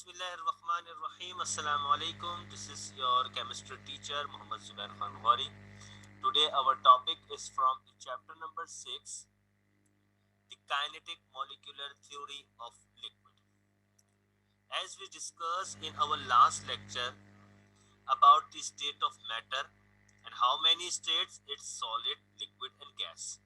Bismillahirrahmanirrahim. Assalamu alaikum. This is your chemistry teacher Muhammad Zubair Khan Ghori. Today our topic is from the chapter number 6, the kinetic molecular theory of liquid. As we discussed in our last lecture about the state of matter and how many states, it's solid, liquid and gas.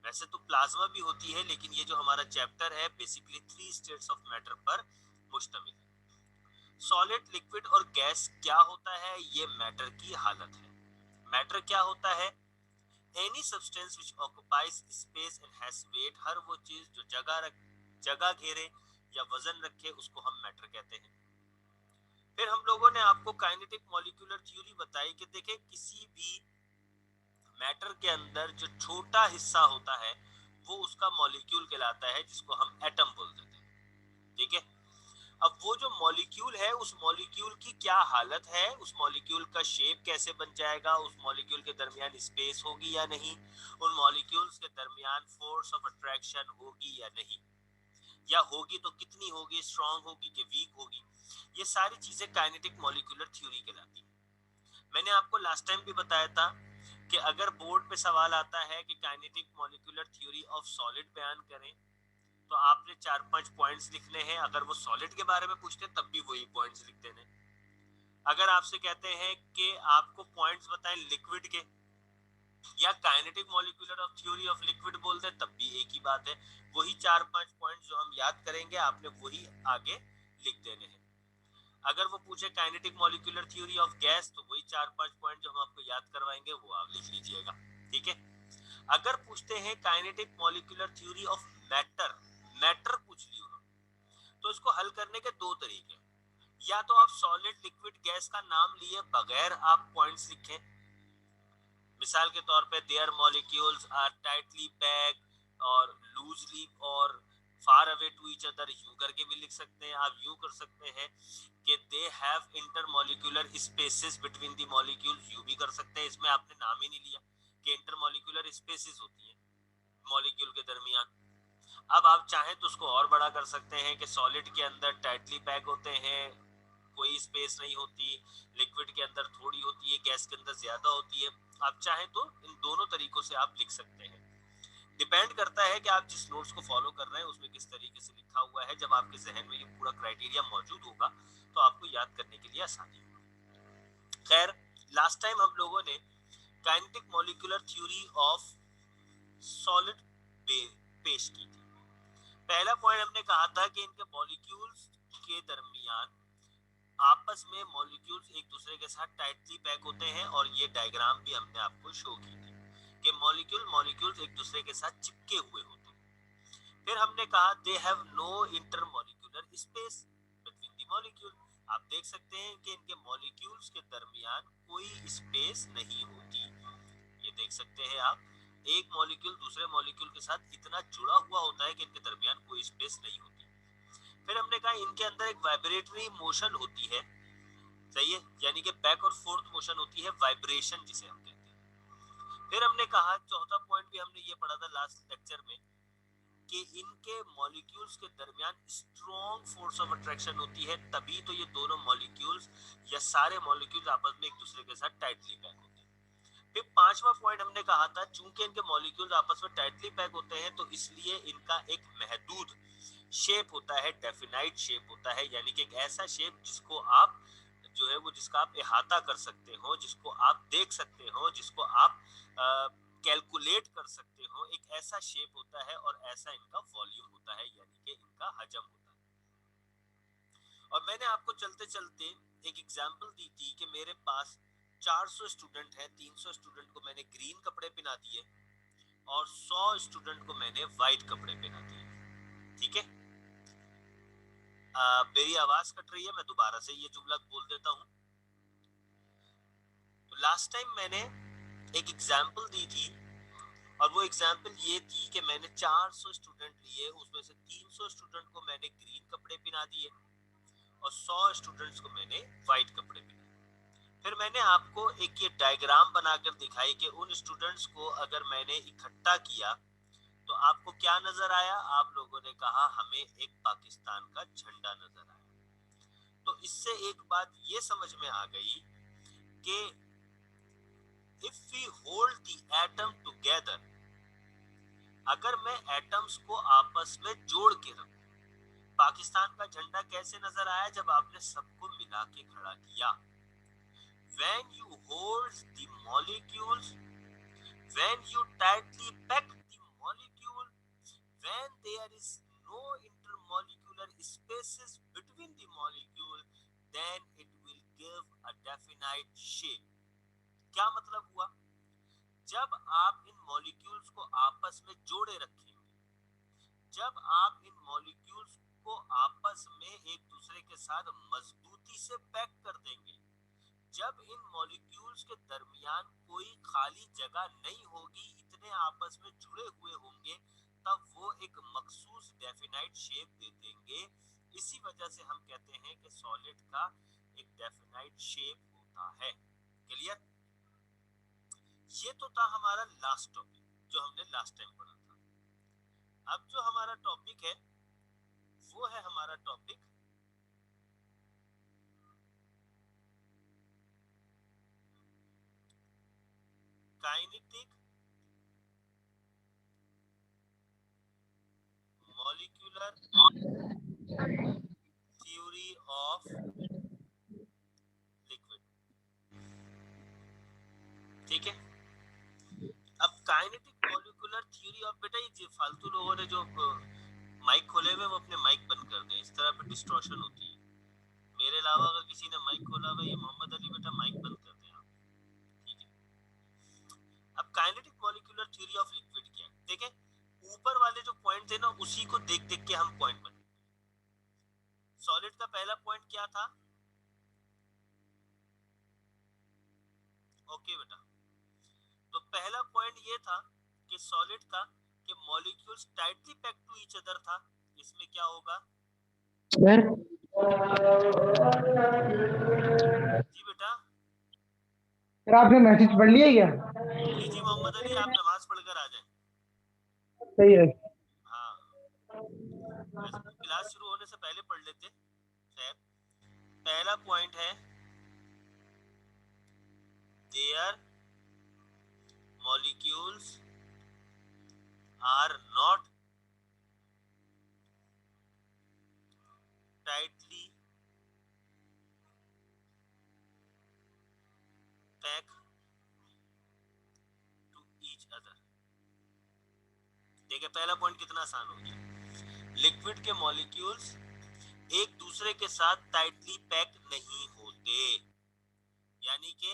वैसे तो plasma भी होती है, लेकिन ये जो हमारा chapter है बेसिकली 3 स्टेट्स ऑफ मैटर पर मुश्तमिल है। सॉलिड, लिक्विड और गैस क्या होता है? ये मैटर की हालत है। मैटर क्या होता है? Any substance which occupies space and has weight, हर वो चीज जो जगह घेरे या वजन रखे उसको हम मैटर कहते हैं। फिर हम लोगों ने आपको काइनेटिक मॉलिक्यूलर थ्योरी बताई कि देखें, किसी भी मैटर के अंदर जो छोटा हिस्सा होता है वो उसका मॉलिक्यूल कहलाता है, जिसको हम एटम बोल देते हैं। ठीक है, अब वो जो मॉलिक्यूल है उस मॉलिक्यूल की क्या हालत है, उस मॉलिक्यूल का शेप कैसे बन जाएगा, उस मॉलिक्यूल के दरमियान स्पेस होगी या नहीं, उन मॉलिक्यूल्स के दरमियान फोर्स ऑफ अट्रैक्शन होगी या नहीं, या होगी तो कितनी होगी, स्ट्रांग होगी कि वीक होगी, ये सारी चीजें काइनेटिक मॉलिक्यूलर थ्योरी कहलाती है। मैंने आपको लास्ट टाइम भी बताया था कि अगर बोर्ड पे सवाल आता है कि kinetic molecular theory of solid बयान करें, तो आपने 4-5 पॉइंट्स लिखने हैं। अगर वो सॉलिड के बारे में पूछते हैं तब भी वही पॉइंट्स लिख देने। अगर आपसे कहते हैं कि आपको पॉइंट्स बताएं लिक्विड के, या kinetic molecular of theory of liquid बोलते हैं, तब भी एक ही बात है। वही 4-5 पॉइंट्स जो हम याद करेंगे आपने वही आगे लिख देने हैं। अगर वो पूछे kinetic molecular theory of gas, तो वही 4-5 पॉइंट जो हम आपको याद करवाएंगे वो आप लिख लीजिएगा। ठीक है, अगर पूछते हैं kinetic molecular theory of matter, matter पूछ ली उन्होंने, तो इसको हल करने के दो तरीके। या तो आप सॉलिड, लिक्विड, गैस का नाम लिए बगैर आप पॉइंट्स लिखें। मिसाल के तौर पे their molecules are tightly packed और लूजली और far away to each other, यूं करके भी लिख सकते हैं। आप यूं कर सकते हैं कि they have intermolecular spaces between the molecules, यूं भी कर सकते हैं। इसमें आपने नाम ही नहीं लिया कि इंटरमॉलिक्यूलर स्पेसेस होती हैं मॉलिक्यूल के दरमियान। अब आप चाहें तो उसको और बड़ा कर सकते हैं कि सॉलिड के अंदर टाइटली पैक होते हैं, कोई स्पेस नहीं होती, लिक्विड के अंदर थोड़ी होती है, गैस के अंदर ज्यादा होती है। आप चाहें तो इन दोनों तरीकों से आप लिख सकते हैं। डिपेंड करता है कि आप जिस नोट्स को फॉलो कर रहे हैं उसमें किस तरीके से लिखा हुआ है। जब आपके जहन में ये पूरा क्राइटेरिया मौजूद होगा तो आपको याद करने के लिए आसानी होगी। खैर, लास्ट टाइम हम लोगों ने kinetic molecular theory of solid पेश की थी। पहला पॉइंट हमने कहा था कि इनके मॉलिक्यूल्स के दरमियान आपस में मॉलिक्यूल्स एक दूसरे के साथ टाइटली पैक होते हैं, और ये डायग्राम भी हमने आपको शो की थी कि मॉलिक्यूल्स एक दूसरे के साथ चिपके हुए होते हैं। फिर हमने कहा they have no intermolecular space between the molecule. आप देख सकते हैं कि इनके मॉलिक्यूल्स के दरमियान कोई स्पेस नहीं होती। ये देख सकते हैं आप, एक मॉलिक्यूल दूसरे मॉलिक्यूल के साथ इतना जुड़ा हुआ होता है कि इनके दरमियान कोई स्पेस नहीं होती। फिर हमने कहा इनके अंदर एक वाइब्रेटरी मोशन होती है, सही है, यानी कि बैक और फोर्थ मोशन होती है, वाइब्रेशन जिसे हम कहते हैं। फिर हमने कहा, चौथा पॉइंट भी हमने ये पढ़ा था लास्ट लेक्चर में, कि इनके मॉलिक्यूल्स के दरमियान स्ट्रॉन्ग फोर्स ऑफ अट्रैक्शन होती है, तभी तो ये दोनों मॉलिक्यूल्स या सारे मॉलिक्यूल्स आपस में एक दूसरे के साथ टाइटली पैक होते हैं। फिर पांचवा पॉइंट हमने कहा था, चूंकि इनके मॉलिक्यूल्स आपस में टाइटली पैक होते हैं तो इसलिए इनका एक महदूद शेप होता है, डेफिनाइट शेप होता है, यानी कि एक ऐसा शेप जिसको आप जो है वो जिसका आप इहाता कर सकते हो, जिसको आप देख सकते हो, जिसको आप कैलकुलेट कर सकते हो। एक ऐसा शेप होता है और ऐसा इनका वॉल्यूम होता है, यानी कि इनका हजम होता है। और मैंने आपको चलते चलते एक एग्जांपल दी थी कि मेरे पास 400 स्टूडेंट हैं, 300 स्टूडेंट को मैंने ग्रीन कपड़े पहना दिए और 100 स्टूडेंट को मैंने व्हाइट कपड़े पहना दिए। ठीक है, मेरी आवाज कट रही है, मैं दोबारा से ये जुमला बोल देता हूँ। तो लास्ट टाइम मैंने एक एग्जांपल दी थी, और वो एग्जांपल ये थी कि मैंने 400 स्टूडेंट लिए, उसमें से 300 स्टूडेंट को मैंने ग्रीन कपड़े पहना दिए और 100 स्टूडेंट्स को मैंने व्हाइट कपड़े पहनाए। फिर मैंने आपको एक ये डायग्राम बनाकर दिखाई कि उन स्टूडेंट्स को अगर मैंने इकट्ठा किया तो आपको क्या नजर आया। आप लोगों ने कहा हमें एक पाकिस्तान का झंडा नजर आया। तो इससे एक बात ये समझ में आ गई कि if we hold the atom together, अगर मैं एटम्स को आपस में जोड़ के रखूं, पाकिस्तान का झंडा कैसे नजर आया जब आपने सबको मिला के खड़ा किया। When you hold the molecules, when you tightly pack the molecule, when there is no intermolecular spaces between the molecule, then it will give a definite shape. क्या मतलब हुआ? जब आप इन मॉलिक्यूल्स को आपस में जोड़े रखेंगे, जब आप इन मॉलिक्यूल्स को आपस में एक दूसरे के साथ मजबूती से पैक कर देंगे, जब इन मॉलिक्यूल्स के दरमियान कोई खाली जगह नहीं होगी, इतने आपस में जुड़े हुए होंगे, तब वो एक मखसूस डेफिनाइट शेप दे देंगे। इसी वजह से हम कहते हैं कि सॉलिड का एक डेफिनाइट शेप होता है। क्लियर? ये तो था हमारा लास्ट टॉपिक जो हमने लास्ट टाइम पढ़ा था। अब जो हमारा टॉपिक है वो है हमारा topic kinetic molecular theory of liquid. ठीक है, अब काइनेटिक मॉलिक्यूलर थ्योरी ऑफ, बेटा ये फालतू लोगों ने जो माइक खोले हुए वो अपने माइक बंद कर दें, इस तरह पे डिस्टॉर्शन होती है। मेरे अलावा अगर किसी ने माइक खोला हुआ, ये मोहम्मद अली बेटा माइक बंद कर दें आप। ठीक है, अब kinetic molecular theory of liquid क्या है देखें। ऊपर वाले जो पॉइंट थे ना, उसी को देख देख के हम पॉइंट बने। सॉलिड का पहला पॉइंट क्या था? ओके बेटा, तो पहला पॉइंट ये था कि सॉलिड का कि molecules tightly packed to each other था। इसमें क्या होगा सर? जी बेटा? सर आपने मैसेज पढ़ लिया क्या? जी मोहम्मद अली, आप नमाज पढ़कर आ जाएं। सही है। हाँ, वैसे तो क्लास शुरू होने से पहले पढ़ लेते। खैर, पहला पॉइंट है their molecules are not tightly packed to each other। देखिए पहला पॉइंट कितना आसान हो गया। लिक्विड के मॉलिक्यूल्स एक दूसरे के साथ टाइटली पैक नहीं होते, यानी कि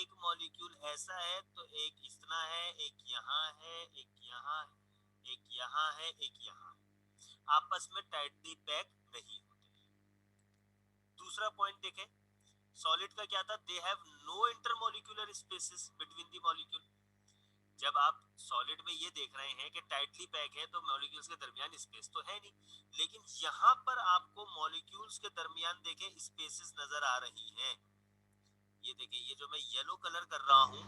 एक मॉलिक्यूल ऐसा है तो एक इतना है, एक यहाँ है, एक यहाँ, एक यहाँ है, एक यहाँ, आपस में टाइटली पैक नहीं होते। दूसरा पॉइंट देखें, सॉलिड का क्या था? They have no intermolecular spaces between the molecule. जब आप सॉलिड में ये देख रहे हैं कि टाइटली पैक है तो मॉलिक्यूल्स के दरमियान स्पेस तो है नहीं, लेकिन यहाँ पर आपको मॉलिक्यूल्स के दरमियान देखें स्पेसेस नजर आ रही हैं। ये देखें, ये जो मैं येलो कलर कर रहा हूँ,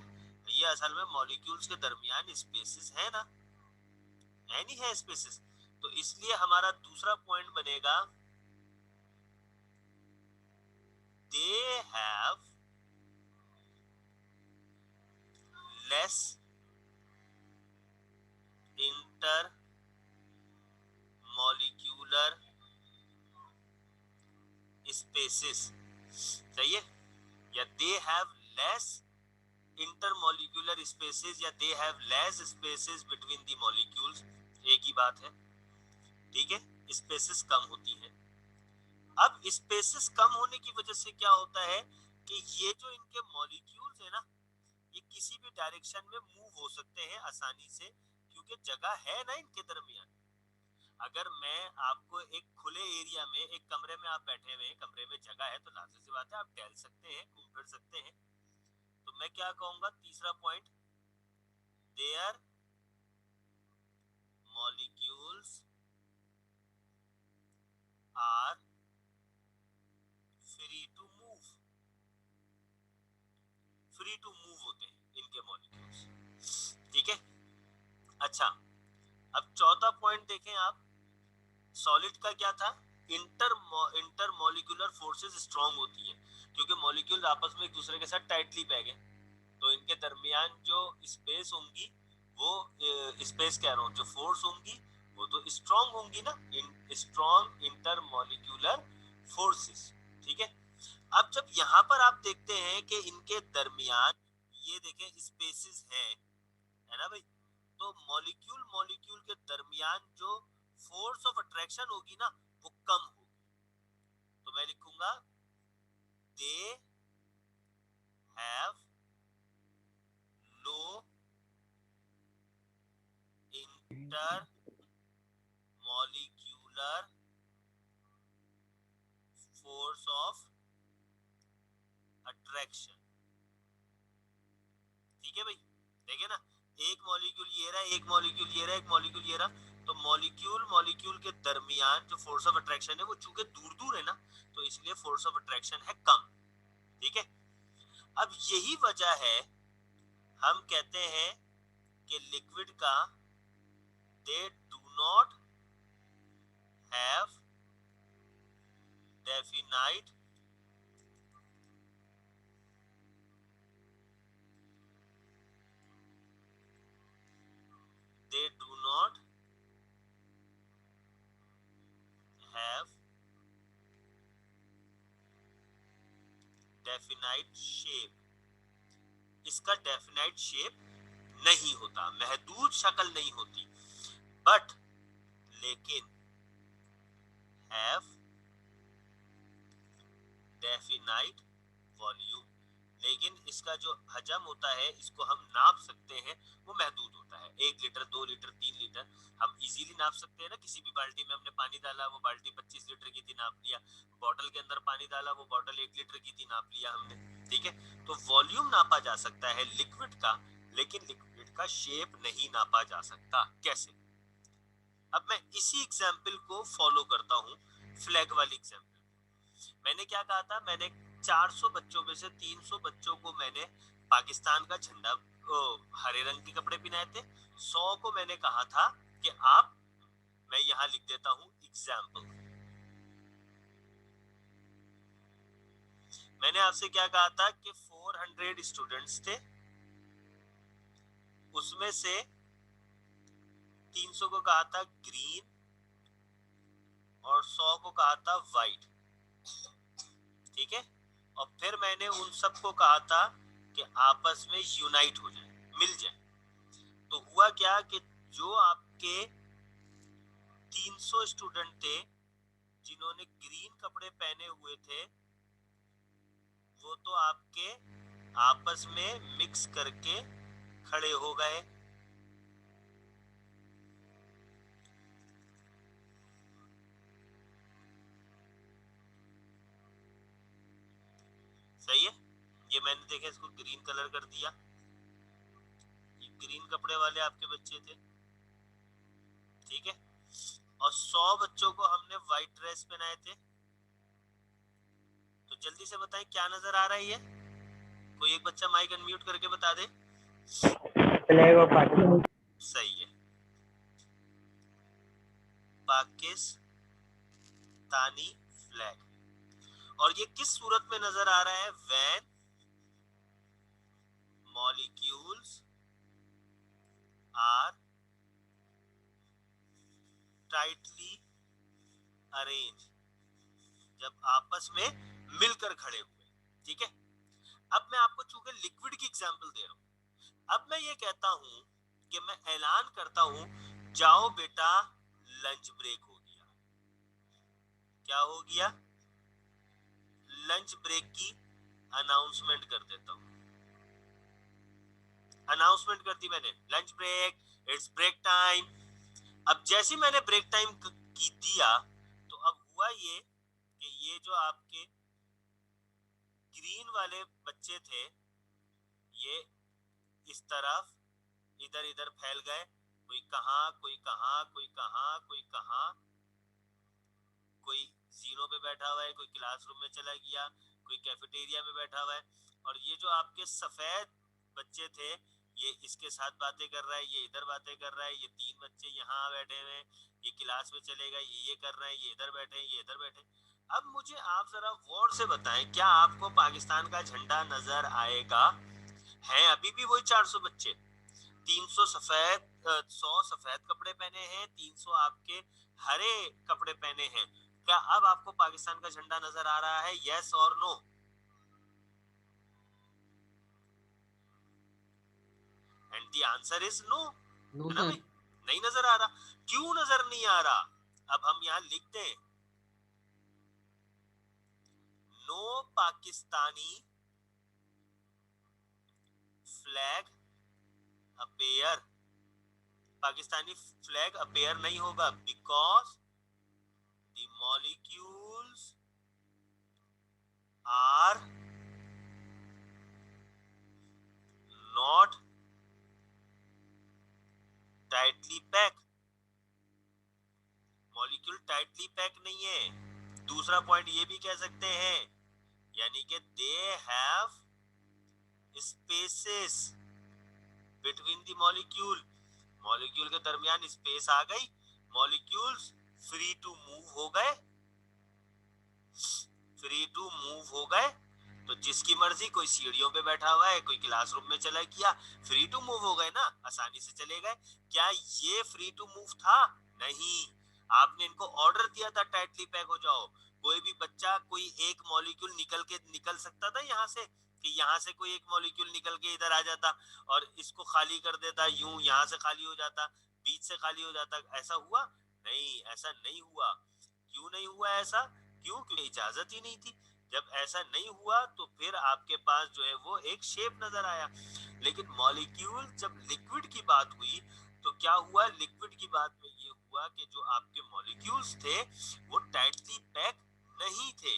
ये असल में मॉलिक्यूल्स के दरमियान स्पेसेस है ना, है नहीं है स्पेसेस? तो इसलिए हमारा दूसरा पॉइंट बनेगा they have less intermolecular spaces. सही है? या they have less intermolecular spaces, या they have less spaces between the molecules, एक ही बात है। ठीक है, स्पेसेस कम होती है। अब स्पेसेस कम होने की वजह से क्या होता है कि ये जो इनके मॉलिक्यूल्स है ना, ये किसी भी डायरेक्शन में मूव हो सकते हैं आसानी से, क्योंकि जगह है ना इनके दरमियान। अगर मैं आपको एक खुले एरिया में, एक कमरे में आप बैठे हुए हैं, कमरे में जगह है, तो लाजिम सी बात है आप टहल सकते हैं, घूम फिर सकते हैं। तो मैं क्या कहूंगा तीसरा point, their molecules are free to move. Free to move होते हैं इनके मॉलिक्यूल्स। ठीक है, अच्छा अब चौथा पॉइंट देखें आप। सॉलिड का क्या था? इंटरमोलिकुलर फोर्सेस स्ट्रांग होती है, क्योंकि मॉलिक्यूल आपस में एक दूसरे के साथ टाइटली पैक है, तो इनके दरमियान जो स्पेस होंगी वो स्पेस कह रहा हूँ, जो फोर्स होंगी वो तो स्ट्रांग होंगी ना, स्ट्रांग इंटरमोलिकुलर फोर्सेस। ठीक है, अब जब यहाँ पर आप देखते हैं कि इनके दरमियान ये देखें स्पेसेस है ना भाई, तो मॉलिक्यूल मॉलिक्यूल के दरमियान जो फोर्स ऑफ अट्रैक्शन होगी ना वो कम होगी, तो मैं लिखूंगा they have low inter molecular force of attraction. ठीक है भाई, देखिए ना, एक मॉलिक्यूल ये रहा, एक मॉलिक्यूल ये रहा, एक मॉलिक्यूल ये रहा, तो मॉलिक्यूल मॉलिक्यूल के दरमियान जो फोर्स ऑफ अट्रैक्शन है वो चूंकि दूर दूर है ना, तो इसलिए फोर्स ऑफ अट्रैक्शन है कम। ठीक है, अब यही वजह है हम कहते हैं कि लिक्विड का they do not have definite they do not have definite shape, इसका डेफिनाइट शेप नहीं होता, महदूद शक्ल नहीं होती, बट लेकिन हैव डेफिनाइट वॉल्यूम, लेकिन इसका जो हजम होता है इसको हम नाप सकते हैं, वो महदूद होता है, 1 लीटर 2 लीटर 3 लीटर हम इजीली नाप सकते हैं ना, किसी भी बाल्टी में हमने पानी डाला वो बाल्टी 25 लीटर की थी नाप लिया, बॉटल के अंदर पानी डाला वो बॉटल 1 लीटर की थी नाप लिया हमने। ठीक है, तो वॉल्यूम नापा जा सकता है लिक्विड का, लेकिन लिक्विड का शेप नहीं नापा जा सकता। कैसे? अब मैं इसी एग्जाम्पल को फॉलो करता हूँ, फ्लैग वाली एग्जाम्पल। मैंने क्या कहा था, मैंने 400 बच्चों में से 300 बच्चों को मैंने पाकिस्तान का झंडा हरे रंग के कपड़े पहनाए थे, 100 को मैंने कहा था कि आप, मैं यहां लिख देता हूं एग्जाम्पल, मैंने आपसे क्या कहा था कि 400 स्टूडेंट्स थे, उसमें से 300 को कहा था ग्रीन और 100 को कहा था व्हाइट। ठीक है, और फिर मैंने उन सबको कहा था कि आपस में यूनाइट हो जाए, मिल जाए। तो हुआ क्या कि जो आपके 300 स्टूडेंट थे जिन्होंने ग्रीन कपड़े पहने हुए थे, वो तो आपके आपस में मिक्स करके खड़े हो गए। सही है, ये मैंने देखा इसको ग्रीन कलर कर दिया, ये ग्रीन कपड़े वाले आपके बच्चे थे। ठीक है, और 100 बच्चों को हमने व्हाइट ड्रेस पहनाए थे। तो जल्दी से बताएं क्या नजर आ रहा है, ये कोई एक बच्चा माइक अनम्यूट करके बता दे। Flag of Pakistan. सही है, पाकिस्तानी फ्लैग। और ये किस सूरत में नजर आ रहा है, when molecules are tightly arrange, जब आपस में मिलकर खड़े हुए। ठीक है, अब मैं आपको चूंकि लिक्विड की एग्जांपल दे रहा हूं, अब मैं ये कहता हूं कि मैं ऐलान करता हूं, जाओ बेटा लंच ब्रेक हो गया। क्या हो गया? लंच ब्रेक की अनाउंसमेंट कर देता हूं, अनाउंसमेंट कर दी मैंने, lunch break, it's break time. अब जैसे मैंने ब्रेक टाइम की दिया, तो अब हुआ ये कि ये जो आपके ग्रीन वाले बच्चे थे ये इस तरफ इधर इधर फैल गए, कोई कहां कोई कहां कोई कहां कोई कहां, कोई जीनो पे बैठा हुआ है, कोई क्लासरूम में चला गया, कोई कैफेटेरिया में बैठा हुआ है। और ये जो आपके सफेद बच्चे थे ये इसके साथ बातें कर रहा है, ये इधर बातें कर रहा है, ये 3 बच्चे यहाँ बैठे हुए हैं, ये क्लास में चलेगा, ये कर रहे हैं, ये इधर बैठे हैं, ये इधर बैठे हैं। अब मुझे आप जरा गौर से बताएं, क्या आपको पाकिस्तान का झंडा नजर आएगा? हैं अभी भी वही 400 बच्चे, 300 सफेद 100 सफेद कपड़े पहने हैं, 300 आपके हरे कपड़े पहने हैं। क्या अब आपको पाकिस्तान का झंडा नजर आ रहा है? यस और no? And the answer is no, no है ना सर। भाई? नहीं नजर आ रहा। क्यों नजर नहीं आ रहा? अब हम यहां लिखते हैं, no Pakistani flag appear. Pakistani flag appear नहीं होगा, because the molecules are not tightly pack. Molecule tightly pack नहीं है। दूसरा पॉइंट ये भी कह सकते हैं, यानी कि they have spaces between the molecule. Molecule के दरमियान स्पेस आ गई, मॉलिक्यूल्स फ्री टू मूव हो गए, फ्री टू मूव हो गए। तो जिसकी मर्जी, कोई सीढ़ियों पे बैठा हुआ है, कोई क्लासरूम में चला गया, फ्री टू मूव हो गए ना, आसानी से चले गए। क्या ये फ्री टू मूव था? नहीं, आपने इनको ऑर्डर दिया था टाइटली पैक हो जाओ। कोई भी बच्चा, कोई एक मॉलिक्यूल निकल सकता था यहाँ से, कि यहाँ से कोई एक मॉलिक्यूल निकल के इधर आ जाता और इसको खाली कर देता, यूं यहाँ से खाली हो जाता, बीच से खाली हो जाता। ऐसा हुआ? नहीं, ऐसा नहीं हुआ। क्यों नहीं हुआ ऐसा? क्योंकि इजाजत ही नहीं थी। जब ऐसा नहीं हुआ तो फिर आपके पास जो है वो एक शेप नजर आया। लेकिन मॉलिक्यूल, जब लिक्विड की बात हुई तो क्या हुआ? लिक्विड की बात में ये हुआ कि जो आपके मॉलिक्यूल्स थे वो टाइटली पैक नहीं थे।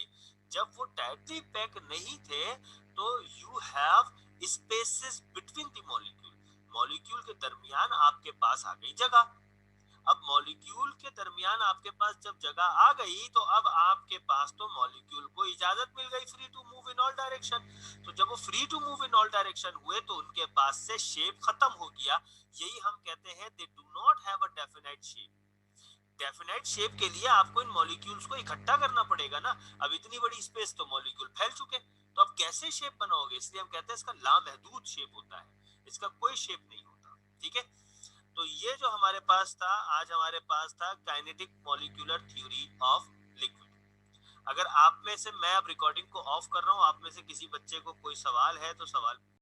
जब वो टाइटली पैक नहीं थे तो you have spaces between the molecule. Molecule के दरमियान आपके पास आ गई जगह। अब मॉलिक्यूल के दरमियान आपके पास जब जगह आ गई तो अब आपके पास तो मॉलिक्यूल को इजाजत मिल गई free to move in all direction. तो जब वो free to move in all direction हुए तो उनके पास से शेप खत्म हो गया। यही हम कहते हैं they do not have a definite shape. Definite shape के लिए आपको इन मॉलिक्यूल्स को इकट्ठा करना पड़ेगा ना। अब इतनी बड़ी स्पेस तो मॉलिक्यूल फैल चुके, तो अब कैसे शेप बनाओगे? इसलिए हम कहते हैं इसका लामहदूद शेप होता है, इसका कोई शेप नहीं होता। ठीक है, तो ये जो हमारे पास था, आज हमारे पास था kinetic molecular theory of liquid. अगर आप में से, मैं अब रिकॉर्डिंग को ऑफ कर रहा हूं, आप में से किसी बच्चे को कोई सवाल है तो सवाल